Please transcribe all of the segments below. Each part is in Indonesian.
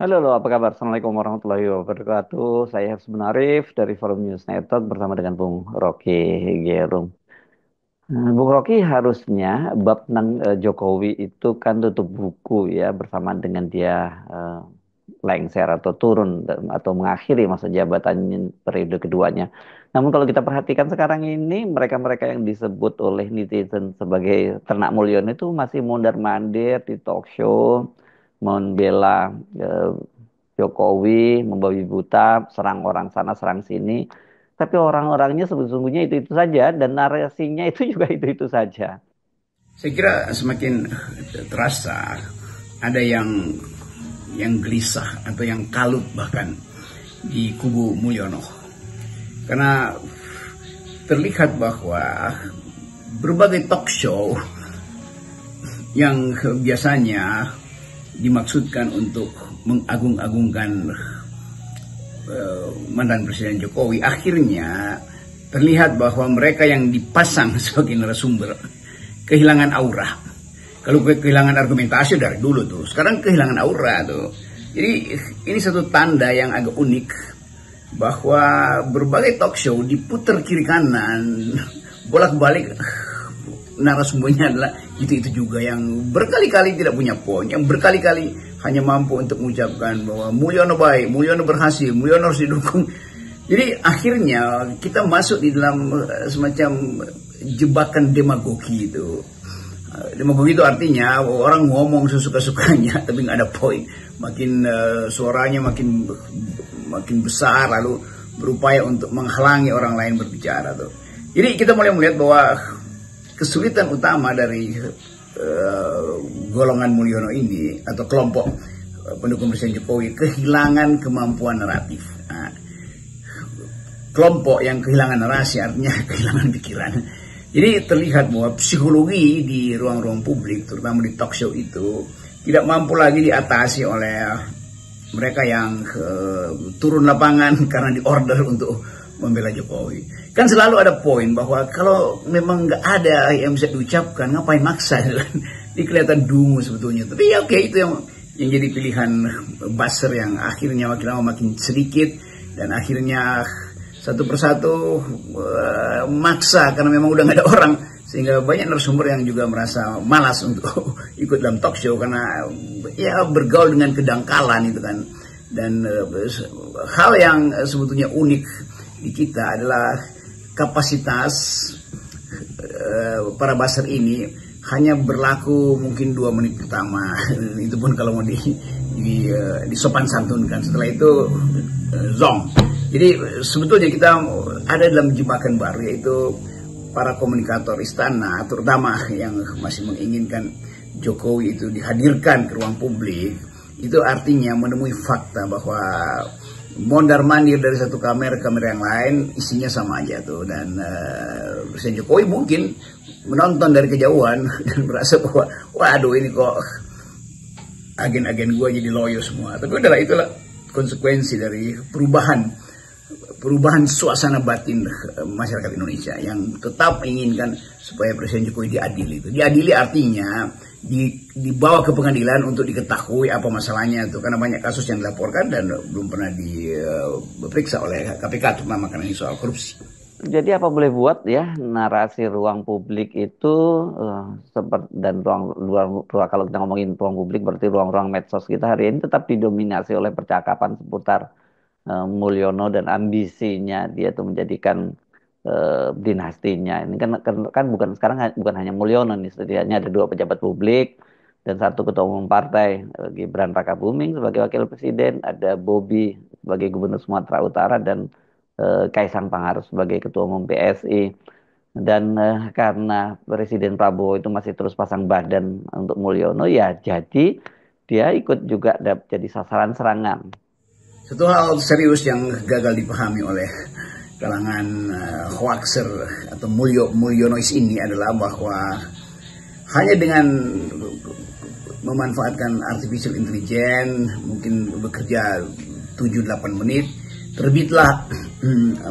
Halo, halo, apa kabar? Assalamualaikum warahmatullahi wabarakatuh. Saya Harus Arif dari Forum News Network bersama dengan Bung Rocky Gerung. Bung Rocky harusnya bab tentang Jokowi itu kan tutup buku ya bersama dengan dia eh, lengser atau turun atau mengakhiri masa jabatan periode keduanya. Namun kalau kita perhatikan sekarang ini mereka-mereka yang disebut oleh netizen sebagai ternak Mulyono itu masih mondar-mandir di talk show, membela eh, Jokowi, membabi buta, serang orang sana, serang sini. Tapi orang-orangnya sesungguhnya itu-itu saja dan narasinya itu juga itu-itu saja. Saya kira semakin terasa ada yang gelisah atau yang kalut bahkan di kubu Mulyono. Karena terlihat bahwa berbagai talk show yang biasanya dimaksudkan untuk mengagung-agungkan mantan Presiden Jokowi, akhirnya terlihat bahwa mereka yang dipasang sebagai narasumber kehilangan aura. Kalau kehilangan argumentasi dari dulu tuh, sekarang kehilangan aura tuh. Jadi ini satu tanda yang agak unik bahwa berbagai talk show diputar kiri kanan, bolak-balik narasumbernya adalah itu juga yang berkali-kali tidak punya poin, yang berkali-kali hanya mampu untuk mengucapkan bahwa Mulyono baik, Mulyono berhasil, Mulyono harus didukung. Jadi akhirnya kita masuk di dalam semacam jebakan demagogi itu. Demagogi itu artinya orang ngomong sesuka-sukanya tapi nggak ada poin. Makin suaranya makin besar lalu berupaya untuk menghalangi orang lain berbicara tuh. Jadi kita mulai melihat bahwa kesulitan utama dari golongan Mulyono ini atau kelompok pendukung Presiden Jokowi kehilangan kemampuan naratif. Nah, kelompok yang kehilangan narasi artinya kehilangan pikiran. Jadi terlihat bahwa psikologi di ruang-ruang publik, terutama di talk show itu, tidak mampu lagi diatasi oleh mereka yang turun lapangan karena diorder untuk membela Jokowi. Kan selalu ada poin bahwa kalau memang nggak ada yang bisa diucapkan, ngapain maksa? Ini kelihatan dungu sebetulnya. Tapi ya oke, itu yang jadi pilihan buzzer yang akhirnya makin lama makin sedikit dan akhirnya satu persatu maksa karena memang udah nggak ada orang, sehingga banyak narasumber yang juga merasa malas untuk ikut dalam talk show karena ya bergaul dengan kedangkalan itu kan. Dan hal yang sebetulnya unik di kita adalah kapasitas para buzzer ini hanya berlaku mungkin 2 menit pertama. Itu pun kalau mau di sopan santunkan, setelah itu zong. Jadi sebetulnya kita ada dalam jebakan baru, yaitu para komunikator istana, terutama yang masih menginginkan Jokowi itu dihadirkan ke ruang publik. Itu artinya menemui fakta bahwa mondar-mandir dari satu kamera ke kamera yang lain isinya sama aja tuh. Dan Presiden Jokowi mungkin menonton dari kejauhan dan merasa bahwa waduh ini kok agen-agen gue jadi loyo semua. Tapi udahlah, itulah konsekuensi dari perubahan suasana batin masyarakat Indonesia yang tetap menginginkan supaya Presiden Jokowi diadili. Diadili artinya dibawa ke pengadilan untuk diketahui apa masalahnya itu, karena banyak kasus yang dilaporkan dan belum pernah diperiksa oleh KPK, terutama karena ini soal korupsi. Jadi apa boleh buat ya narasi ruang publik itu seperti dan kalau kita ngomongin ruang publik berarti ruang-ruang medsos kita hari ini tetap didominasi oleh percakapan seputar Mulyono dan ambisinya dia tuh menjadikan dinastinya. Ini kan bukan sekarang bukan hanya Mulyono nih, setidaknya ada 2 pejabat publik dan 1 ketua umum partai, Gibran Rakabuming sebagai wakil presiden, ada Bobi sebagai gubernur Sumatera Utara dan Kaisang Pangarep sebagai ketua umum PSI. Dan karena Presiden Prabowo itu masih terus pasang badan untuk Mulyono, ya jadi dia ikut juga jadi sasaran serangan. Satu hal serius yang gagal dipahami oleh kalangan hoaxer atau Mulyonois ini adalah bahwa hanya dengan memanfaatkan artificial intelligence, mungkin bekerja 7-8 menit, terbitlah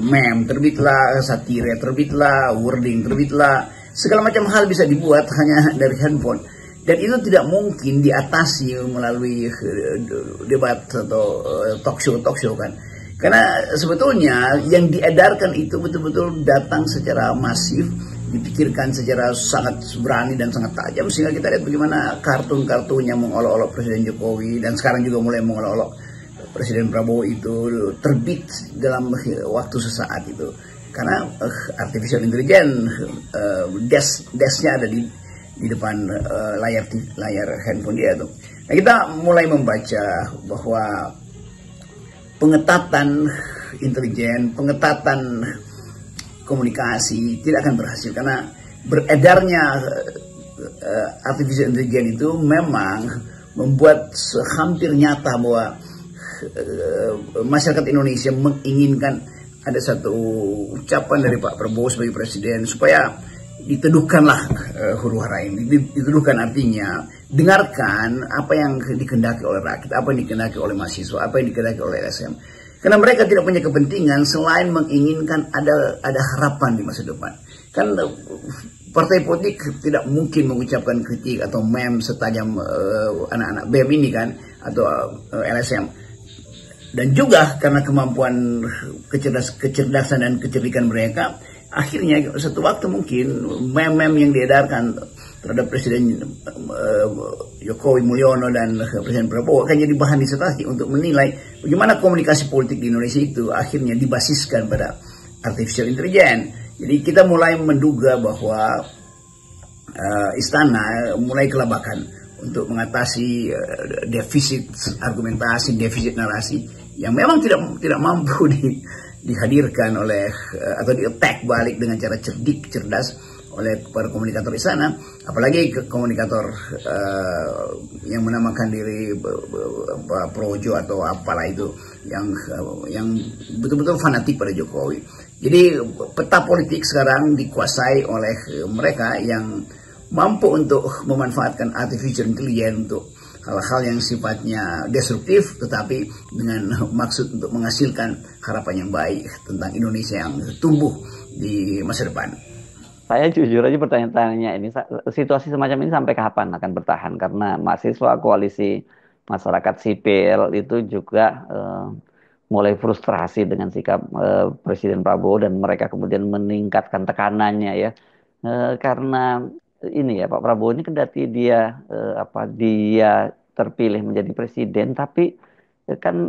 meme, terbitlah satire, terbitlah wording, terbitlah segala macam hal bisa dibuat hanya dari handphone. Dan itu tidak mungkin diatasi melalui debat atau talk show kan. Karena sebetulnya yang diedarkan itu betul-betul datang secara masif, dipikirkan secara sangat berani dan sangat tajam, sehingga kita lihat bagaimana kartun-kartunnya mengolok-olok Presiden Jokowi, dan sekarang juga mulai mengolok-olok Presiden Prabowo itu terbit dalam waktu sesaat itu. Karena artificial intelligence desknya ada di depan layar handphone dia tuh. Nah, kita mulai membaca bahwa pengetatan intelijen, pengetatan komunikasi tidak akan berhasil, karena beredarnya artificial intelligence itu memang membuat hampir nyata bahwa masyarakat Indonesia menginginkan ada satu ucapan dari Pak Prabowo sebagai presiden supaya diteduhkanlah huru hara ini. Diteduhkan artinya dengarkan apa yang dikehendaki oleh rakyat, apa yang dikehendaki oleh mahasiswa, apa yang dikehendaki oleh LSM. Karena mereka tidak punya kepentingan selain menginginkan ada harapan di masa depan. Kan partai politik tidak mungkin mengucapkan kritik atau meme setajam anak-anak BEM ini kan, atau LSM. Dan juga karena kemampuan kecerdasan dan kecerdikan mereka, akhirnya satu waktu mungkin meme-meme yang diedarkan terhadap Presiden Jokowi Mulyono dan Presiden Prabowo akan jadi bahan disertasi untuk menilai bagaimana komunikasi politik di Indonesia itu akhirnya dibasiskan pada artificial intelligence. Jadi kita mulai menduga bahwa istana mulai kelabakan untuk mengatasi defisit argumentasi, defisit narasi yang memang tidak mampu dihadirkan oleh atau di-attack balik dengan cara cerdas oleh para komunikator di sana, apalagi komunikator yang menamakan diri Projo atau apalah itu, yang betul-betul fanatik pada Jokowi. Jadi peta politik sekarang dikuasai oleh mereka yang mampu untuk memanfaatkan artificial intelligence untuk hal-hal yang sifatnya destruktif, tetapi dengan maksud untuk menghasilkan harapan yang baik tentang Indonesia yang tumbuh di masa depan. Saya jujur aja pertanyaannya ini, situasi semacam ini sampai kapan akan bertahan? Karena mahasiswa, koalisi masyarakat sipil itu juga mulai frustrasi dengan sikap Presiden Prabowo, dan mereka kemudian meningkatkan tekanannya ya. Karena ini ya, Pak Prabowo ini kendati dia dia terpilih menjadi presiden, tapi kan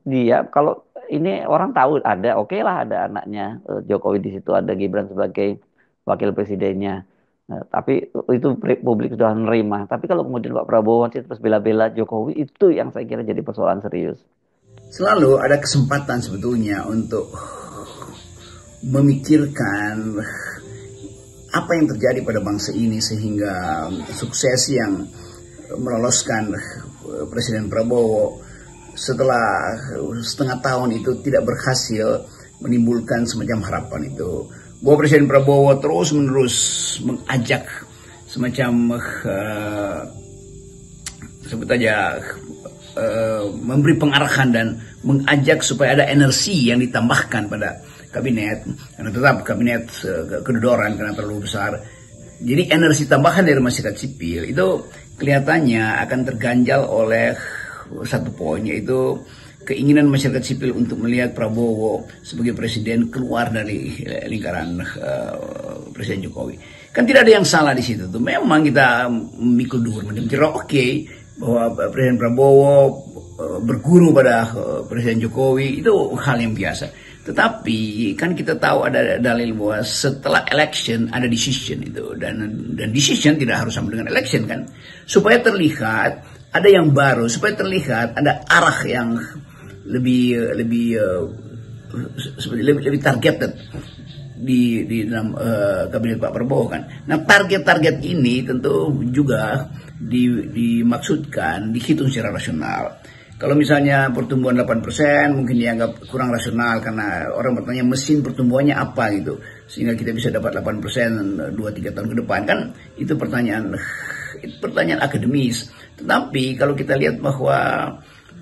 dia kalau ini orang tahu ada, oke lah ada anaknya Jokowi di situ, ada Gibran sebagai wakil presidennya. Tapi itu publik sudah menerima. Tapi kalau kemudian Pak Prabowo masih terus bela-bela Jokowi, itu yang saya kira jadi persoalan serius. Selalu ada kesempatan sebetulnya untuk memikirkan apa yang terjadi pada bangsa ini sehingga sukses yang meloloskan Presiden Prabowo setelah setengah tahun itu tidak berhasil menimbulkan semacam harapan itu. Bahwa Presiden Prabowo terus-menerus mengajak semacam sebut aja memberi pengarahan dan mengajak supaya ada energi yang ditambahkan pada kabinet, karena tetap kabinet kedodoran karena terlalu besar. Jadi energi tambahan dari masyarakat sipil itu kelihatannya akan terganjal oleh satu poin, yaitu keinginan masyarakat sipil untuk melihat Prabowo sebagai presiden keluar dari lingkaran Presiden Jokowi. Kan tidak ada yang salah di situ tuh. Memang kita mikul duhur mendengar oke bahwa Presiden Prabowo berguru pada Presiden Jokowi itu hal yang biasa. Tetapi kan kita tahu ada dalil bahwa setelah election ada decision itu, dan decision tidak harus sama dengan election kan, supaya terlihat ada yang baru, supaya terlihat ada arah yang lebih targeted di dalam kabinet Pak Prabowo kan. Nah, target-target ini tentu juga dimaksudkan, dihitung secara rasional. Kalau misalnya pertumbuhan 8% mungkin dianggap kurang rasional karena orang bertanya mesin pertumbuhannya apa gitu, sehingga kita bisa dapat 8% 2-3 tahun ke depan kan. Itu pertanyaan akademis. Tetapi kalau kita lihat bahwa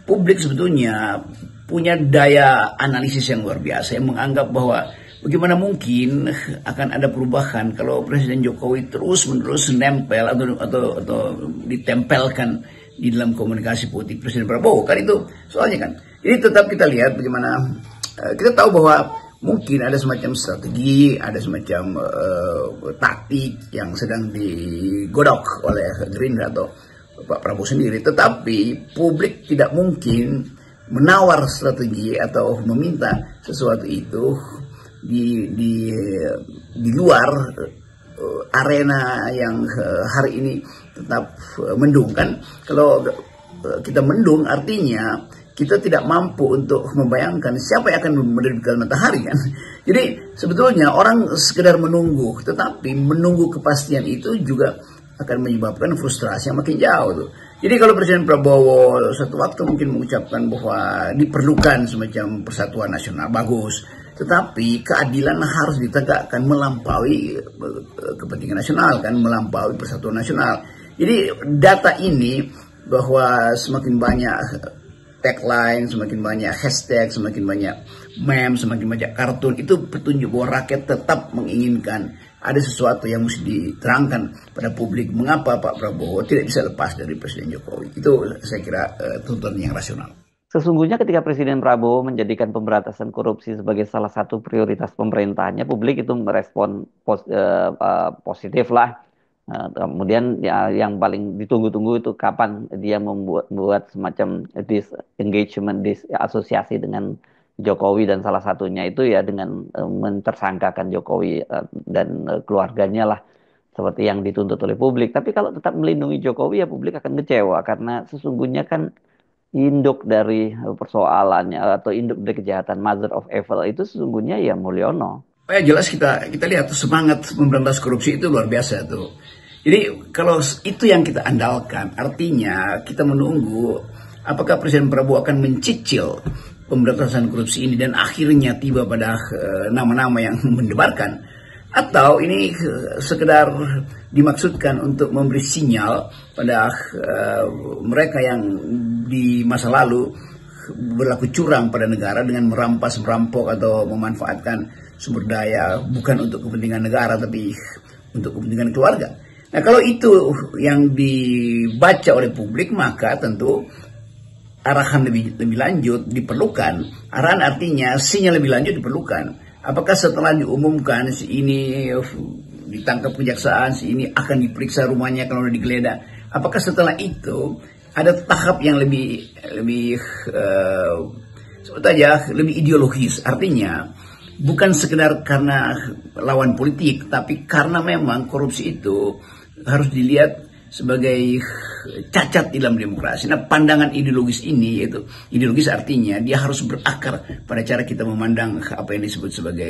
publik sebetulnya punya daya analisis yang luar biasa, yang menganggap bahwa bagaimana mungkin akan ada perubahan kalau Presiden Jokowi terus-menerus nempel atau ditempelkan di dalam komunikasi politik Presiden Prabowo, kan itu soalnya kan. Jadi tetap kita lihat bagaimana kita tahu bahwa mungkin ada semacam strategi, ada semacam taktik yang sedang digodok oleh Gerindra atau Pak Prabowo sendiri. Tetapi publik tidak mungkin menawar strategi atau meminta sesuatu itu di luar arena yang hari ini tetap mendung kan. Kalau kita mendung artinya kita tidak mampu untuk membayangkan siapa yang akan menerbitkan matahari kan. Jadi sebetulnya orang sekedar menunggu, tetapi menunggu kepastian itu juga akan menyebabkan frustrasi yang makin jauh tuh. Jadi kalau Presiden Prabowo suatu waktu mungkin mengucapkan bahwa diperlukan semacam persatuan nasional, bagus. Tetapi keadilan harus ditegakkan melampaui kepentingan nasional kan, melampaui persatuan nasional. Jadi data ini bahwa semakin banyak tagline, semakin banyak hashtag, semakin banyak meme, semakin banyak kartun, itu petunjuk bahwa rakyat tetap menginginkan ada sesuatu yang mesti diterangkan pada publik mengapa Pak Prabowo tidak bisa lepas dari Presiden Jokowi. Itu saya kira tuntutan yang rasional. Sesungguhnya ketika Presiden Prabowo menjadikan pemberantasan korupsi sebagai salah satu prioritas pemerintahnya, publik itu merespon positif lah. Kemudian ya, yang paling ditunggu-tunggu itu kapan dia membuat semacam disengagement, asosiasi dengan Jokowi, dan salah satunya itu ya dengan mentersangkakan Jokowi dan keluarganya lah, seperti yang dituntut oleh publik. Tapi kalau tetap melindungi Jokowi ya publik akan kecewa, karena sesungguhnya kan induk dari persoalannya atau induk dari kejahatan, mother of evil itu sesungguhnya ya Mulyono. Ya jelas kita lihat semangat memberantas korupsi itu luar biasa tuh. Jadi kalau itu yang kita andalkan, artinya kita menunggu apakah Presiden Prabowo akan mencicil pemberantasan korupsi ini dan akhirnya tiba pada nama-nama yang mendebarkan, atau ini sekedar dimaksudkan untuk memberi sinyal pada mereka yang di masa lalu berlaku curang pada negara dengan merampas, merampok atau memanfaatkan sumber daya bukan untuk kepentingan negara tapi untuk kepentingan keluarga. Nah kalau itu yang dibaca oleh publik, maka tentu arahan lebih lanjut diperlukan. Arahan artinya sinyal lebih lanjut diperlukan. Apakah setelah diumumkan si ini ditangkap kejaksaan, si ini akan diperiksa rumahnya kalau digeledah, apakah setelah itu ada tahap yang lebih lebih ideologis, artinya bukan sekedar karena lawan politik, tapi karena memang korupsi itu harus dilihat sebagai cacat di dalam demokrasi. Nah, pandangan ideologis ini, yaitu ideologis artinya dia harus berakar pada cara kita memandang apa yang disebut sebagai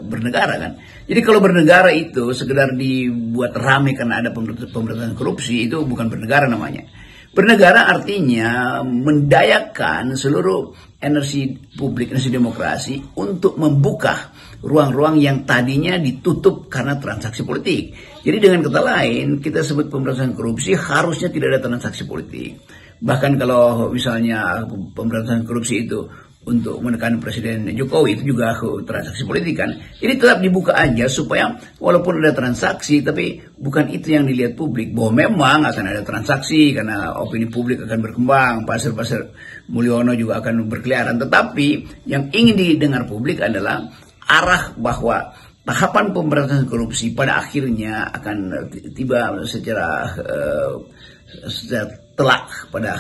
bernegara kan. Jadi kalau bernegara itu sekedar dibuat rame karena ada pemberantasan korupsi, itu bukan bernegara namanya. Bernegara artinya mendayakan seluruh energi publik, energi demokrasi untuk membuka ruang-ruang yang tadinya ditutup karena transaksi politik. Jadi dengan kata lain, kita sebut pemberantasan korupsi harusnya tidak ada transaksi politik. Bahkan kalau misalnya pemberantasan korupsi itu untuk menekan Presiden Jokowi, itu juga transaksi politik kan. Jadi tetap dibuka aja supaya walaupun ada transaksi, tapi bukan itu yang dilihat publik, bahwa memang akan ada transaksi karena opini publik akan berkembang, pasar-pasar Mulyono juga akan berkeliaran. Tetapi yang ingin didengar publik adalah arah bahwa tahapan pemberantasan korupsi pada akhirnya akan tiba secara telak pada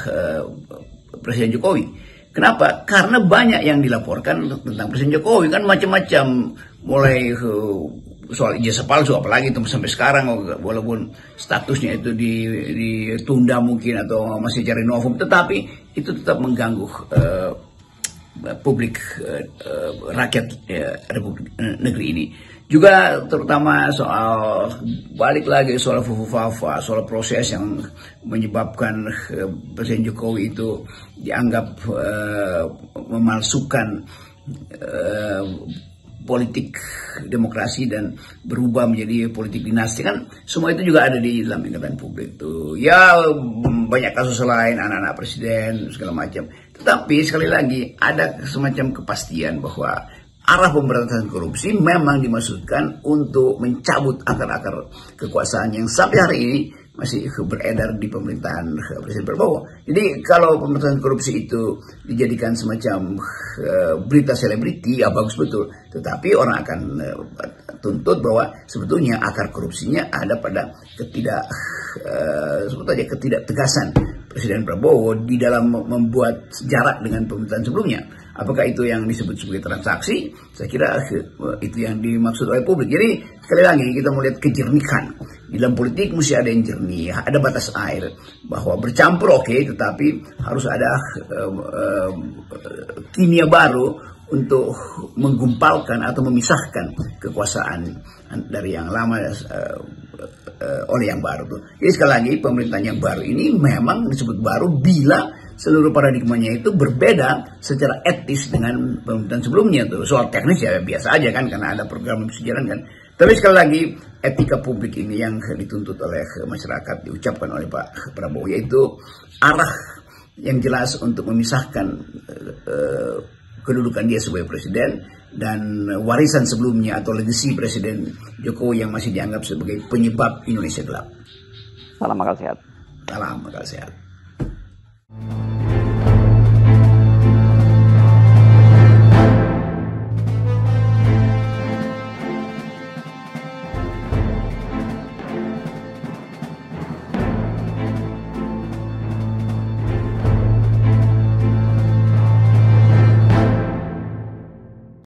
Presiden Jokowi. Kenapa? Karena banyak yang dilaporkan tentang Presiden Jokowi kan macam-macam, mulai soal ijazah palsu, apalagi itu sampai sekarang walaupun statusnya itu ditunda mungkin atau masih cari novum, tetapi itu tetap mengganggu publik rakyat Republik negeri ini. Juga terutama soal balik lagi soal Fufufafa, soal proses yang menyebabkan Presiden Jokowi itu dianggap memalsukan politik demokrasi dan berubah menjadi politik dinasti kan, semua itu juga ada di dalam ingatan publik tuh. Ya banyak kasus lain, anak-anak presiden segala macam. Tetapi sekali lagi ada semacam kepastian bahwa arah pemberantasan korupsi memang dimaksudkan untuk mencabut akar-akar kekuasaan yang sampai hari ini masih beredar di pemerintahan Presiden Prabowo. Jadi kalau pemberantasan korupsi itu dijadikan semacam berita selebriti, ya bagus betul. Tetapi orang akan tuntut bahwa sebetulnya akar korupsinya ada pada sebetulnya ketidaktegasan Presiden Prabowo di dalam membuat jarak dengan pemerintahan sebelumnya. Apakah itu yang disebut sebagai transaksi? Saya kira itu yang dimaksud oleh publik. Jadi sekali lagi kita melihat kejernihan. Di dalam politik mesti ada yang jernih, ada batas air. Bahwa bercampur oke, tetapi harus ada kimia baru untuk menggumpalkan atau memisahkan kekuasaan dari yang lama oleh yang baru. Jadi sekali lagi pemerintahan yang baru ini memang disebut baru bila seluruh paradigmanya itu berbeda secara etis dengan pemerintahan sebelumnya tuh. Soal teknis ya biasa aja kan karena ada program yang bisa jalan kan. Tapi sekali lagi etika publik ini yang dituntut oleh masyarakat diucapkan oleh Pak Prabowo, yaitu arah yang jelas untuk memisahkan kedudukan dia sebagai presiden dan warisan sebelumnya atau legasi Presiden Jokowi yang masih dianggap sebagai penyebab Indonesia gelap. Salam akal sehat. Salam akal sehat.